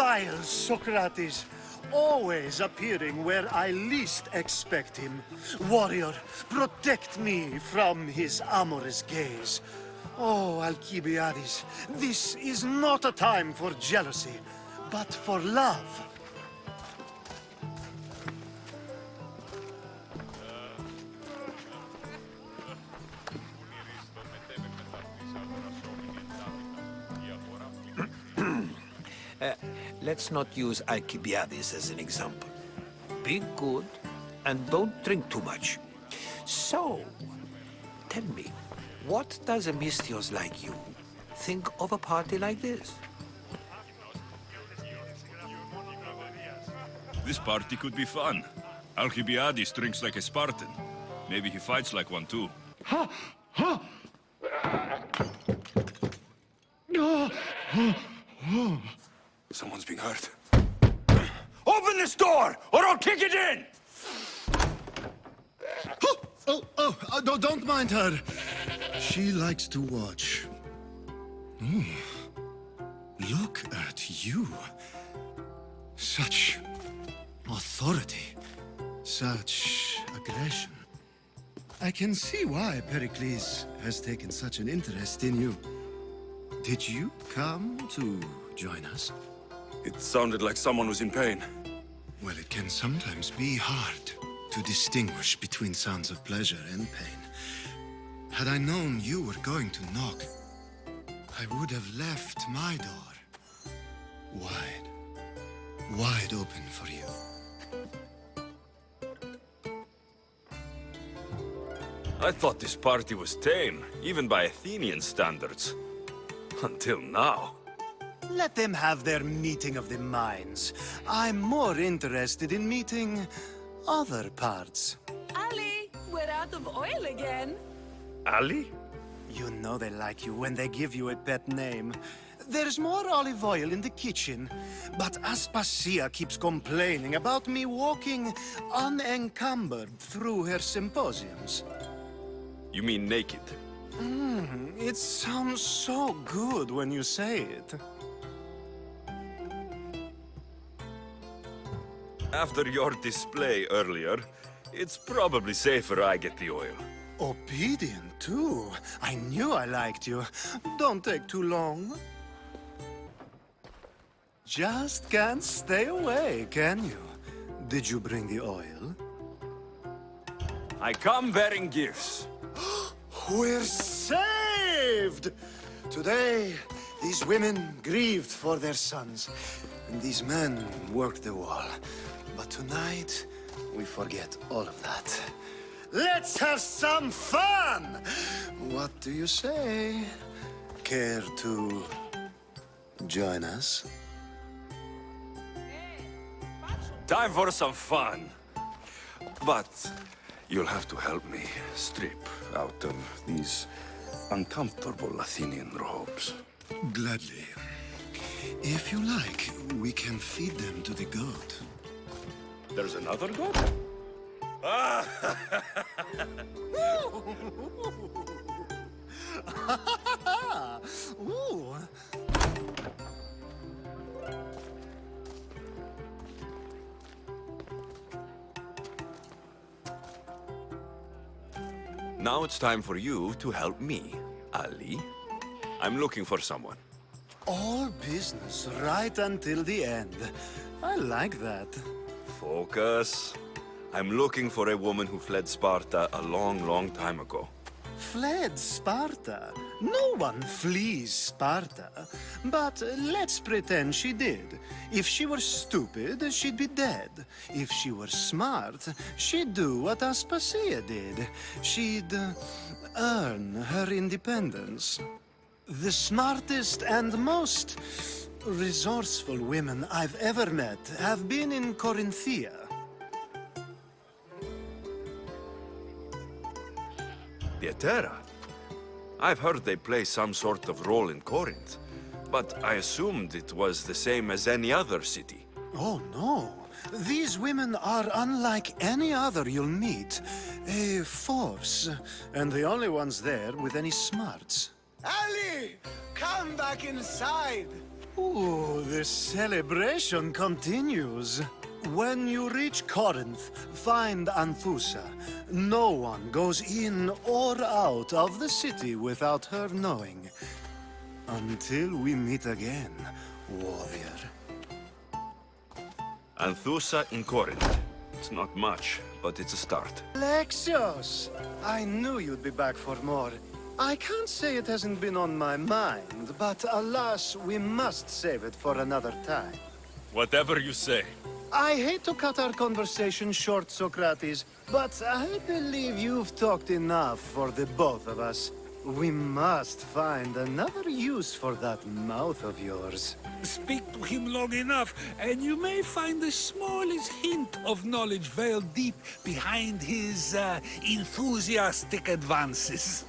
Vile Socrates, always appearing where I least expect him. Warrior, protect me from his amorous gaze. Oh, Alkibiades, this is not a time for jealousy, but for love. Let's not use Alkibiades as an example. Be good and don't drink too much. So, tell me, what does a Mystios like you think of a party like this? This party could be fun. Alkibiades drinks like a Spartan. Maybe he fights like one too. Someone's being hurt. Open this door, or I'll kick it in! Don't mind her. She likes to watch. Look at you. Such authority. Such aggression. I can see why Pericles has taken such an interest in you. Did you come to join us? It sounded like someone was in pain. Well, it can sometimes be hard to distinguish between sounds of pleasure and pain. Had I known you were going to knock, I would have left my door wide open for you. I thought this party was tame, even by Athenian standards. Until now. Let them have their meeting of the minds. I'm more interested in meeting other parts. Ali, we're out of oil again. Ali? You know they like you when they give you a pet name. There's more olive oil in the kitchen, but Aspasia keeps complaining about me walking unencumbered through her symposiums. You mean naked? It sounds so good when you say it. After your display earlier, it's probably safer I get the oil. Obedient, too. I knew I liked you. Don't take too long. Just can't stay away, can you? Did you bring the oil? I come bearing gifts. We're saved! Today, these women grieved for their sons, and these men worked the wall. But tonight, we forget all of that. Let's have some fun! What do you say? Care to join us? Time for some fun. But you'll have to help me strip out of these uncomfortable Athenian robes. Gladly. If you like, we can feed them to the goat. There's another goat? Ooh. Now it's time for you to help me, Ali. I'm looking for someone. All business right until the end. I like that. Focus. I'm looking for a woman who fled Sparta a long, long time ago. Fled Sparta? No one flees Sparta. But let's pretend she did. If she were stupid, she'd be dead. If she were smart, she'd do what Aspasia did. She'd earn her independence. The smartest and most resourceful women I've ever met have been in Corinthia. The Etera. I've heard they play some sort of role in Corinth, but I assumed it was the same as any other city. Oh, no. These women are unlike any other you'll meet. A force, and the only ones there with any smarts. Ali! Come back inside! Ooh, the celebration continues. When you reach Corinth, find Anthusa. No one goes in or out of the city without her knowing. Until we meet again, warrior. Anthusa in Corinth. It's not much, but it's a start. Alexios! I knew you'd be back for more. I can't say it hasn't been on my mind, but alas, we must save it for another time. Whatever you say. I hate to cut our conversation short, Socrates, but I believe you've talked enough for the both of us. We must find another use for that mouth of yours. Speak to him long enough, and you may find the smallest hint of knowledge veiled deep behind his enthusiastic advances.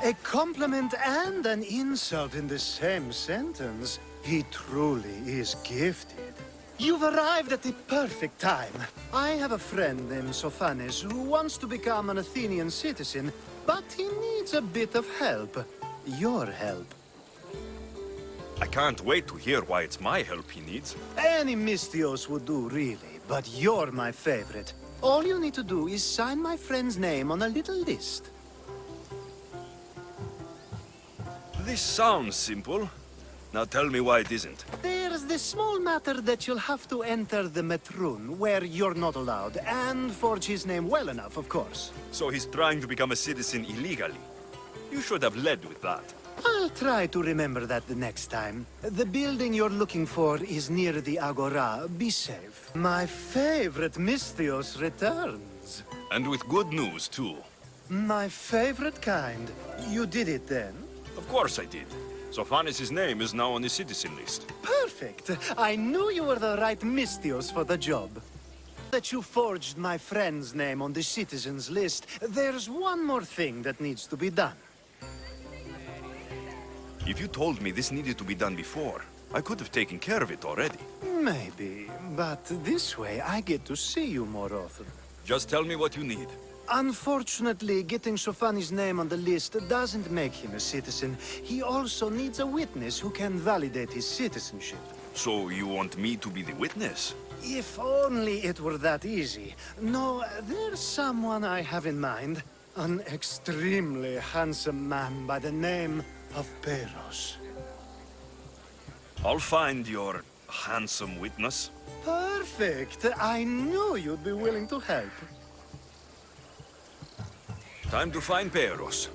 A compliment and an insult in the same sentence. He truly is gifted. You've arrived at the perfect time. I have a friend named Sophanes who wants to become an Athenian citizen, but he needs a bit of help. Your help. I can't wait to hear why it's my help he needs. Any Mystios would do, really, but you're my favorite. All you need to do is sign my friend's name on a little list. This sounds simple. Now tell me why it isn't. There's the small matter that you'll have to enter the Metroon, where you're not allowed, and forge his name well enough, of course. So he's trying to become a citizen illegally. You should have led with that. I'll try to remember that the next time. The building you're looking for is near the Agora. Be safe. My favorite Mystios returns. And with good news, too. My favorite kind. You did it then? Of course I did. Sophanes' name is now on the citizen list. Perfect! I knew you were the right Mystios for the job. That you forged my friend's name on the citizens list, there's one more thing that needs to be done. If you told me this needed to be done before, I could have taken care of it already. Maybe, but this way I get to see you more often. Just tell me what you need. Unfortunately, getting Sophanes' name on the list doesn't make him a citizen. He also needs a witness who can validate his citizenship. So you want me to be the witness? If only it were that easy. No, there's someone I have in mind. An extremely handsome man by the name of Peros. I'll find your handsome witness. Perfect! I knew you'd be willing to help. Time to find Peros.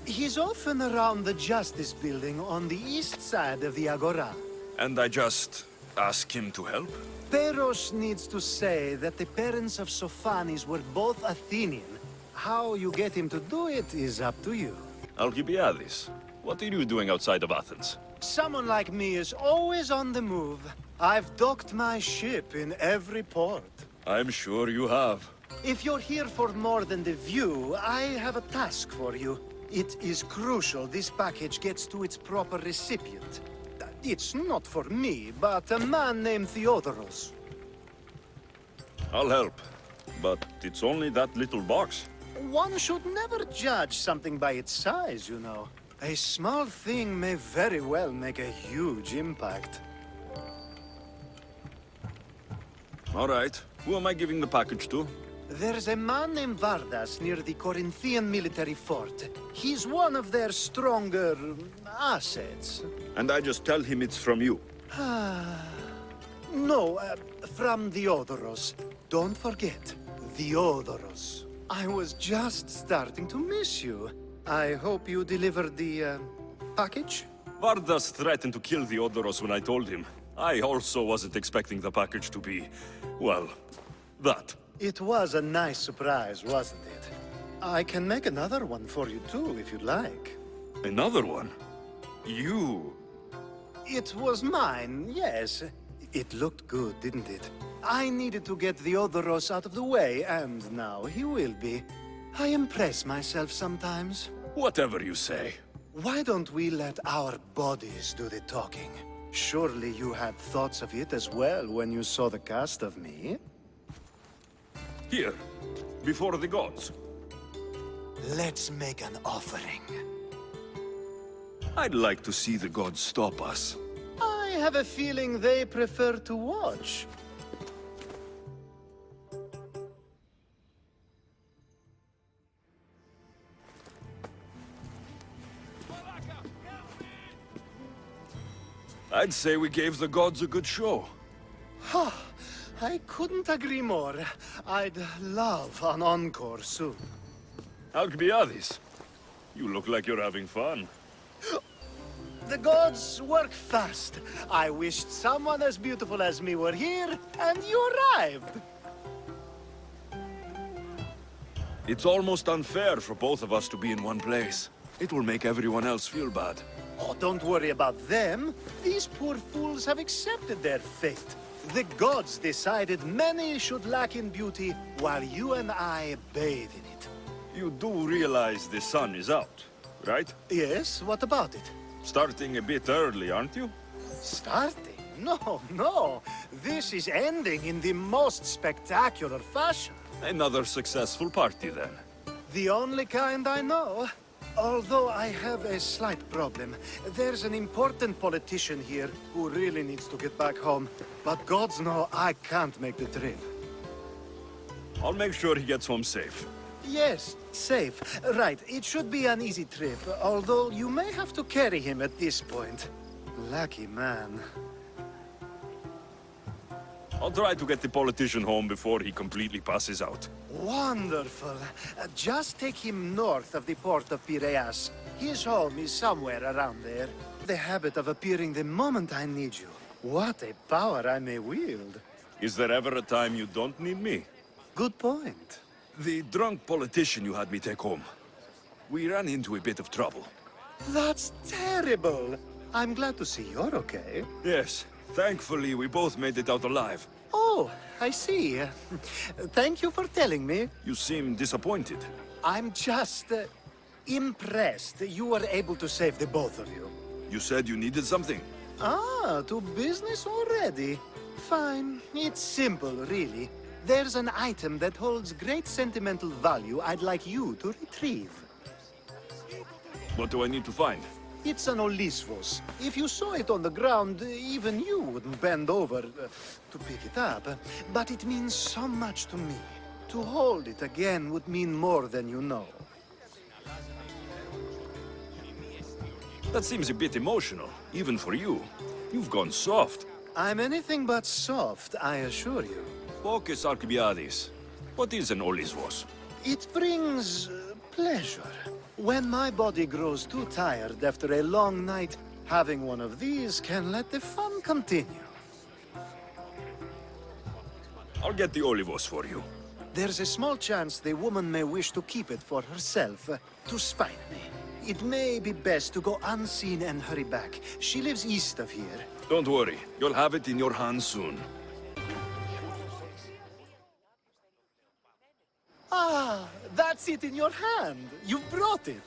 He's often around the Justice Building on the east side of the Agora. And I just ask him to help? Peros needs to say that the parents of Sophanes were both Athenian. How you get him to do it is up to you. Alkibiades, what are you doing outside of Athens? Someone like me is always on the move. I've docked my ship in every port. I'm sure you have. If you're here for more than the view, I have a task for you. It is crucial this package gets to its proper recipient. It's not for me, but a man named Theodoros. I'll help. But it's only that little box. One should never judge something by its size, you know. A small thing may very well make a huge impact. All right. Who am I giving the package to? There's a man named Vardas near the Corinthian military fort. He's one of their stronger assets. And I just tell him it's from you. No, from Theodoros. Don't forget, Theodoros. I was just starting to miss you. I hope you delivered the package? Vardas threatened to kill Theodoros when I told him. I also wasn't expecting the package to be, well, that. It was a nice surprise, wasn't it? I can make another one for you too, if you'd like. Another one? You? It was mine, yes. It looked good, didn't it? I needed to get Theodoros out of the way, and now he will be. I impress myself sometimes. Whatever you say. Why don't we let our bodies do the talking? Surely you had thoughts of it as well when you saw the cast of me? Here, before the gods. Let's make an offering. I'd like to see the gods stop us. I have a feeling they prefer to watch. I'd say we gave the gods a good show. I couldn't agree more. I'd love an encore soon. Alkibiades, you look like you're having fun. The gods work fast. I wished someone as beautiful as me were here, and you arrived. It's almost unfair for both of us to be in one place. It will make everyone else feel bad. Oh, don't worry about them. These poor fools have accepted their fate. The gods decided many should lack in beauty, while you and I bathe in it. You do realize the sun is out, right? Yes, what about it? Starting a bit early, aren't you? Starting? No. This is ending in the most spectacular fashion. Another successful party, then. The only kind I know. Although I have a slight problem. There's an important politician here who really needs to get back home. But gods know I can't make the trip. I'll make sure he gets home safe. Yes, safe. Right, it should be an easy trip, although you may have to carry him at this point. Lucky man. I'll try to get the politician home before he completely passes out. Wonderful. Just take him north of the port of Piraeus. His home is somewhere around there. The habit of appearing the moment I need you. What a power I may wield. Is there ever a time you don't need me? Good point. The drunk politician you had me take home. We ran into a bit of trouble. That's terrible. I'm glad to see you're okay. Yes, thankfully we both made it out alive. Oh, I see. Thank you for telling me. You seem disappointed. I'm just impressed you were able to save the both of you. You said you needed something. Ah, to business already. Fine. It's simple, really. There's an item that holds great sentimental value I'd like you to retrieve. What do I need to find? It's an Olisvos. If you saw it on the ground, even you wouldn't bend over to pick it up. But it means so much to me. To hold it again would mean more than you know. That seems a bit emotional, even for you. You've gone soft. I'm anything but soft, I assure you. Focus, Alkibiades. What is an Olisvos? It brings pleasure. When my body grows too tired after a long night, having one of these can let the fun continue. I'll get the Olivos for you. There's a small chance the woman may wish to keep it for herself, to spite me. It may be best to go unseen and hurry back. She lives east of here. Don't worry, you'll have it in your hands soon. Ah, that's it in your hand. You brought it.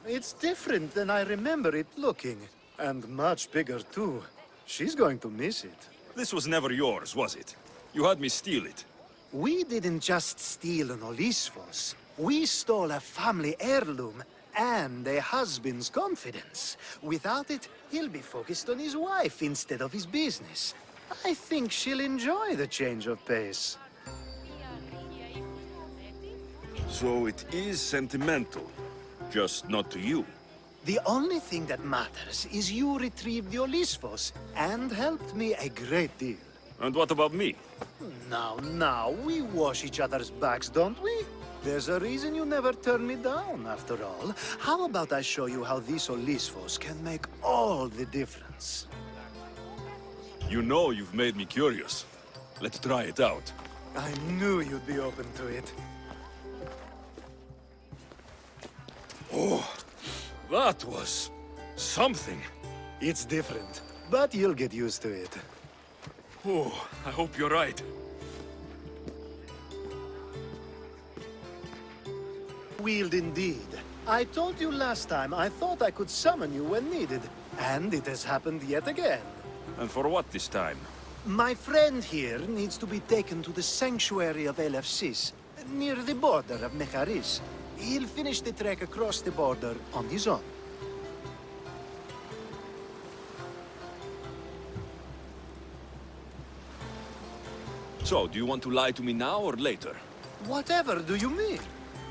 It's different than I remember it looking. And much bigger, too. She's going to miss it. This was never yours, was it? You had me steal it. We didn't just steal an Olisvos. We stole a family heirloom and a husband's confidence. Without it, he'll be focused on his wife instead of his business. I think she'll enjoy the change of pace. So it is sentimental, just not to you. The only thing that matters is you retrieved the Olisvos and helped me a great deal. And what about me? Now, we wash each other's backs, don't we? There's a reason you never turn me down, after all. How about I show you how these Olisvos can make all the difference? You know you've made me curious. Let's try it out. I knew you'd be open to it. Oh, that was something. It's different, but you'll get used to it. Oh, I hope you're right. Wield indeed. I told you last time I thought I could summon you when needed, and it has happened yet again. And for what this time? My friend here needs to be taken to the sanctuary of Alexios, near the border of Mecharis. He'll finish the trek across the border on his own. So, do you want to lie to me now or later? Whatever do you mean?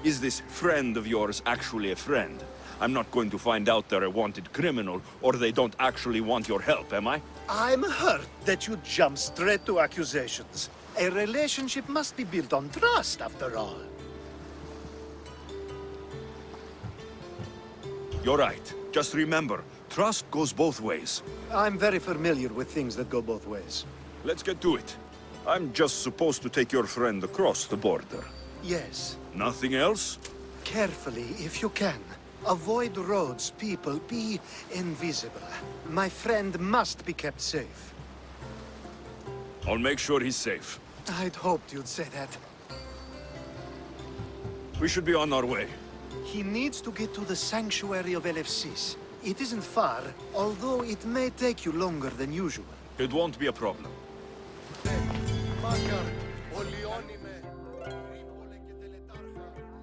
Is this friend of yours actually a friend? I'm not going to find out they're a wanted criminal, or they don't actually want your help, am I? I'm hurt that you jump straight to accusations. A relationship must be built on trust, after all. You're right. Just remember, trust goes both ways. I'm very familiar with things that go both ways. Let's get to it. I'm just supposed to take your friend across the border. Yes. Nothing else? Carefully, if you can. Avoid roads, people, be invisible. My friend must be kept safe. I'll make sure he's safe. I'd hoped you'd say that. We should be on our way. He needs to get to the sanctuary of Alexios. It isn't far, although it may take you longer than usual. It won't be a problem.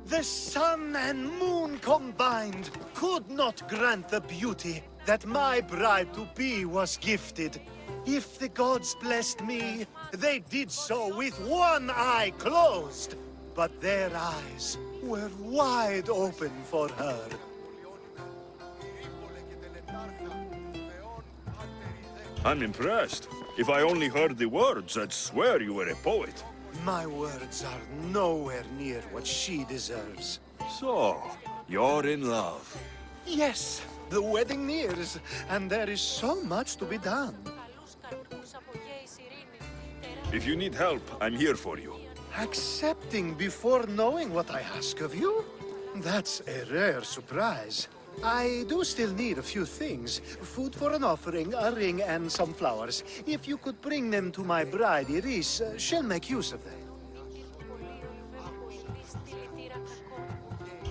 The sun and moon combined could not grant the beauty that my bride-to-be was gifted. If the gods blessed me, they did so with one eye closed. But their eyes were wide open for her. I'm impressed. If I only heard the words, I'd swear you were a poet. My words are nowhere near what she deserves. So, you're in love. Yes, the wedding nears, and there is so much to be done. If you need help, I'm here for you. Accepting before knowing what I ask of you? That's a rare surprise. I do still need a few things. Food for an offering, a ring, and some flowers. If you could bring them to my bride, Iris, she'll make use of them.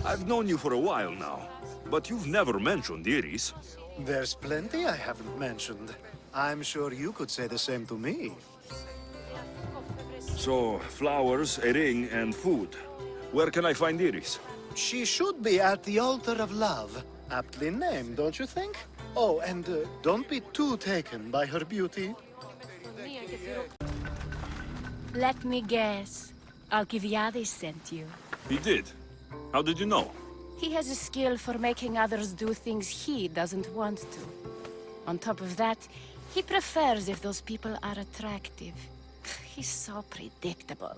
I've known you for a while now, but you've never mentioned Iris. There's plenty I haven't mentioned. I'm sure you could say the same to me. So, flowers, a ring, and food. Where can I find Iris? She should be at the altar of love. Aptly named, don't you think? Oh, and don't be too taken by her beauty. Let me guess. Alkibiades sent you. He did. How did you know? He has a skill for making others do things he doesn't want to. On top of that, he prefers if those people are attractive. He's so predictable.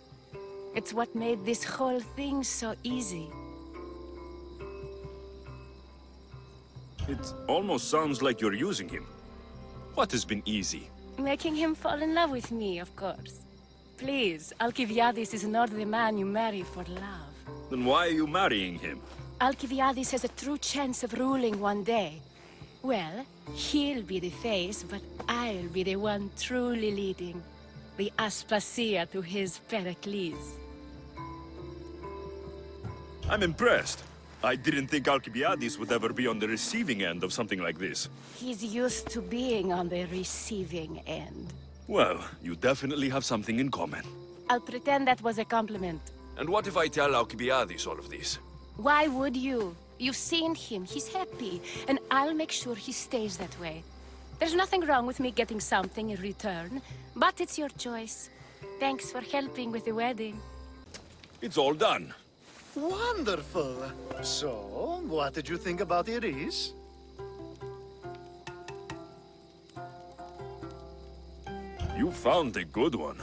It's what made this whole thing so easy. It almost sounds like you're using him. What has been easy? Making him fall in love with me, of course. Please, Alkibiades is not the man you marry for love. Then why are you marrying him? Alkibiades has a true chance of ruling one day. Well, he'll be the face, but I'll be the one truly leading. The Aspasia to his Pericles. I'm impressed. I didn't think Alkibiades would ever be on the receiving end of something like this. He's used to being on the receiving end. Well, you definitely have something in common. I'll pretend that was a compliment. And what if I tell Alkibiades all of this? Why would you? You've seen him, he's happy, and I'll make sure he stays that way. There's nothing wrong with me getting something in return, but it's your choice. Thanks for helping with the wedding. It's all done. Wonderful. So, what did you think about Iris? You found a good one.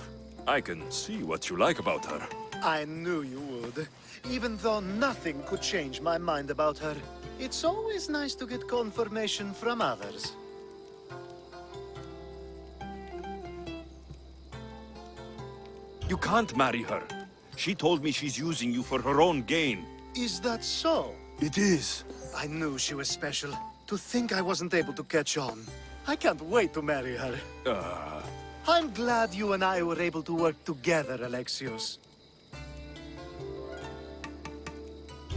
I can see what you like about her. I knew you would. Even though nothing could change my mind about her. It's always nice to get confirmation from others. You can't marry her. She told me she's using you for her own gain. Is that so? It is. I knew she was special. To think I wasn't able to catch on. I can't wait to marry her. I'm glad you and I were able to work together, Alexios.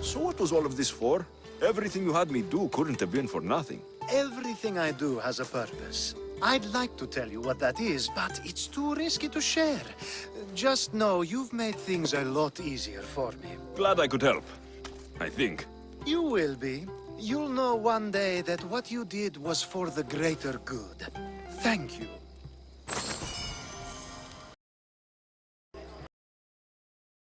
So what was all of this for? Everything you had me do couldn't have been for nothing. Everything I do has a purpose. I'd like to tell you what that is, but it's too risky to share. Just know you've made things a lot easier for me. Glad I could help. I think. You will be. You'll know one day that what you did was for the greater good. Thank you.